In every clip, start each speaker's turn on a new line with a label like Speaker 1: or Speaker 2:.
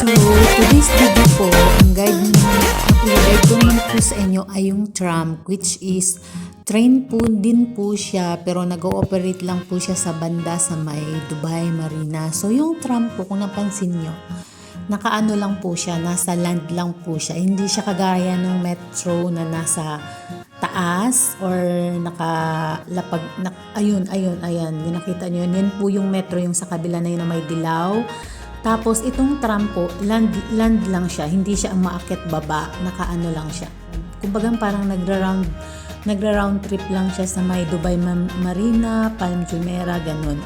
Speaker 1: So, today's video po, ang i-guide ko naman po sa inyo ay yung tram, which is train po din po siya, pero nag-ooperate lang po siya sa banda sa may Dubai Marina. So, yung tram po, kung napansin nyo, nakaano lang po siya, nasa land lang po siya. Hindi siya kagaya ng metro na nasa taas or nakalapag, ayun, yung nakita nyo yun. Yan po yung metro, yung sa kabila na yun na may dilaw. Tapos itong tram po, land lang siya, hindi siya ang maakyat baba, nakaano lang siya. Kumbaga parang nagra-round trip lang siya sa may Dubai Marina, Palm Jumeirah, ganun.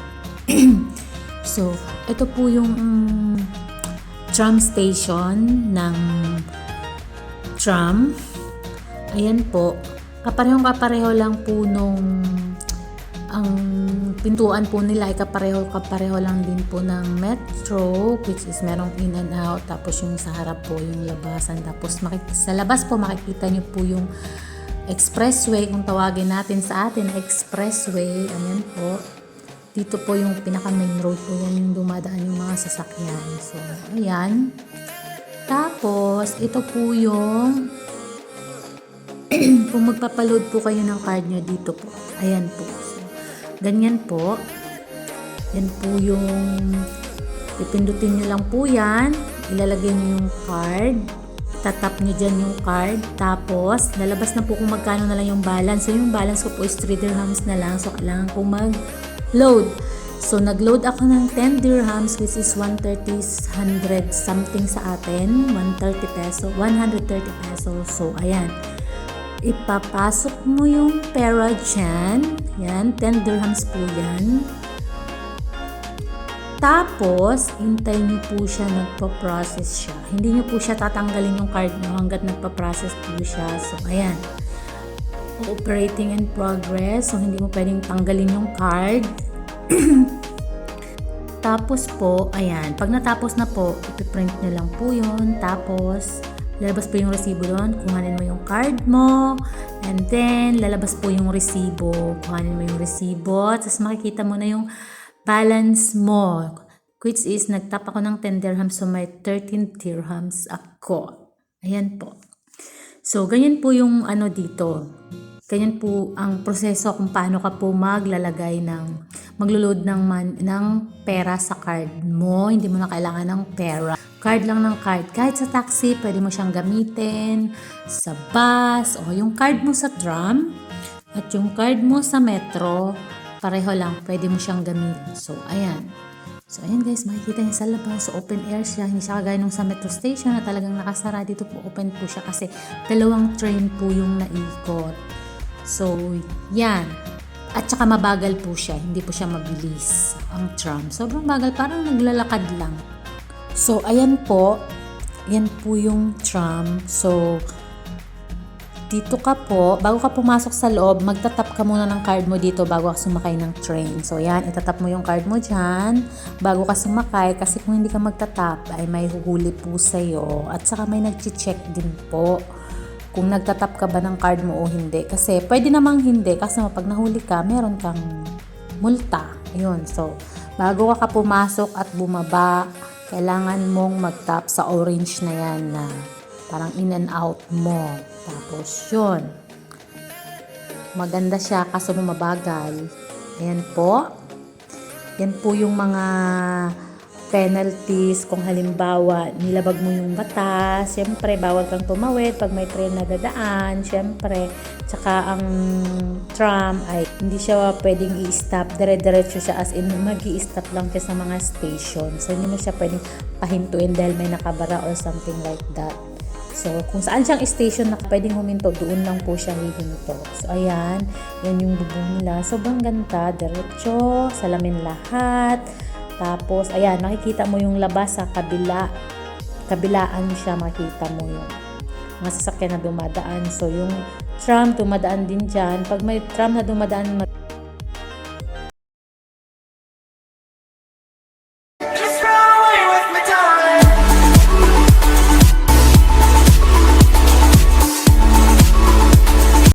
Speaker 1: So, ito po yung tram station ng tram. Ayan po, kapareho lang po nung ang pintuan po nila ay kapareho lang din po ng metro, which is merong in and out, tapos yung sa harap po yung labasan, tapos sa labas po makikita nyo po yung expressway, kung tawagin natin sa atin expressway. Ayan po, dito po yung pinaka main road po, yan yung dumadaan yung mga sasakyan. So ayan, tapos ito po yung kung magpapaload po kayo ng card nyo dito po, ayan po. Ganyan po. Yan po yung pipindutin nyo lang po yan. Ilalagay nyo yung card. Tatap nyo dyan yung card. Tapos, lalabas na po kung magkano na lang yung balance. So, yung balance ko po is 3 dirhams na lang. So, kailangan ko mag-load. So, nag-load ako ng 10 dirhams, which is 130 something sa atin. 130 pesos. So, ayan. Ipapasok mo yung pera dyan. Yan, 10 dirhams po yan. Tapos, hintay nyo po siya, nagpa-process siya. Hindi nyo po siya tatanggalin yung card nyo hanggat nagpa-process po siya. So, ayan. Operating in progress. So, hindi mo pwedeng tanggalin yung card. Tapos po, ayan. Pag natapos na po, ipiprint nyo lang po yun. Tapos, lalabas po yung resibo doon, kuhanin mo yung card mo, and then lalabas po yung resibo, kuhanin mo yung resibo, tapos makikita mo na yung balance mo, which is nagtap ako ng 10 dirhams, so may 13 dirhams ako. Ayan po. So, ganyan po yung ano dito. Ganyan po ang proseso kung paano ka po maglo-load ng pera sa card mo. Hindi mo na kailangan ng pera. Card lang ng card. Kahit sa taxi, pwede mo siyang gamitin. Sa bus, o yung card mo sa tram, at yung card mo sa metro, pareho lang. Pwede mo siyang gamitin. So, ayan. So, ayan guys, makikita niyo sa labas. So, open air siya. Hindi siya kagaya nung sa metro station na talagang nakasara. Dito po, open po siya kasi dalawang train po yung naikot. So, yan. At saka mabagal po siya. Hindi po siya mabilis ang tram. Sobrang bagal. Parang naglalakad lang. So, ayan po. Yan po yung tram. So, dito ka po. Bago ka pumasok sa loob, magtatap ka muna ng card mo dito bago ka sumakay ng train. So, yan. Itatap mo yung card mo dyan bago ka sumakay. Kasi kung hindi ka magtatap, ay may huhuli po sa'yo. At saka may nag-check din po kung nagtatap ka ba ng card mo o hindi. Kasi pwede namang hindi. Kasi pag nahuli ka, meron kang multa. Ayun. So, bago ka pumasok at bumaba, kailangan mong mag-tap sa orange na yan na parang in and out mo. Tapos yun. Maganda siya kaso mabagal. Ayan po. Yan po yung mga penalties kung halimbawa nilabag mo yung batas. Siyempre, bawal kang tumawid pag may train na dadaan. Siyempre, tsaka ang tram ay hindi siya pwedeng i-stop. Dire-diretso siya, as in mag-i-stop lang siya sa mga station. So, hindi mo siya pwedeng pahintuin dahil may nakabara or something like that. So, kung saan siyang station na pwedeng huminto, doon lang po siya hihinto. So, ayan. Yan yung bubong nila. Sobrang ganda. Diretso. Salamin lahat. Tapos, ayan, makikita mo yung labas sa kabilaan siya, makikita mo yung mga sasakyan na dumadaan. So, yung tram dumadaan din dyan. Pag may tram na dumadaan,